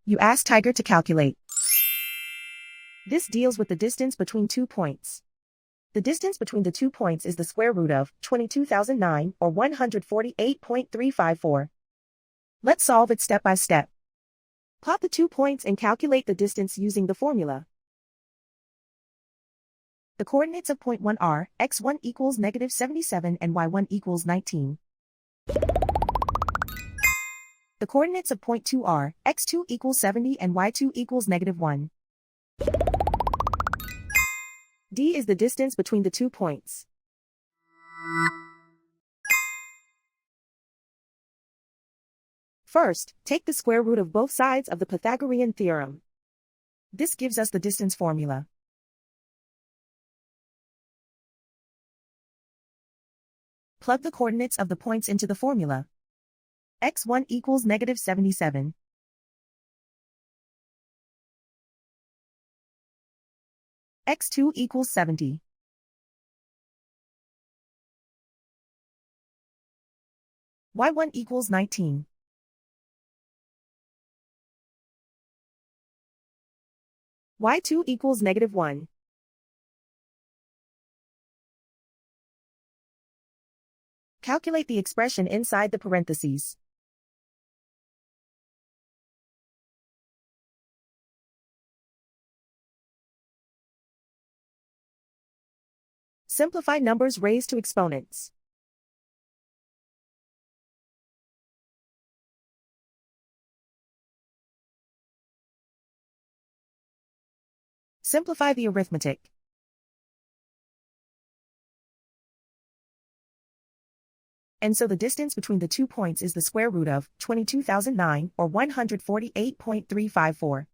You ask Tiger to calculate. This deals with the distance between 2 points. The distance between the 2 points is the square root of 22,009 or 148.354. Let's solve it step by step. Plot the 2 points and calculate the distance using the formula. The coordinates of point 1 are x1 equals -77 and y1 equals 19. The coordinates of point 2 are x2 equals 70 and y2 equals -1. D is the distance between the 2 points. First, take the square root of both sides of the Pythagorean theorem. This gives us the distance formula. Plug the coordinates of the points into the formula. x1 equals -77. x2 equals 70. y1 equals 19. y2 equals -1. Calculate the expression inside the parentheses. Simplify numbers raised to exponents. Simplify the arithmetic. And so the distance between the 2 points is the square root of 22,009 or 148.354.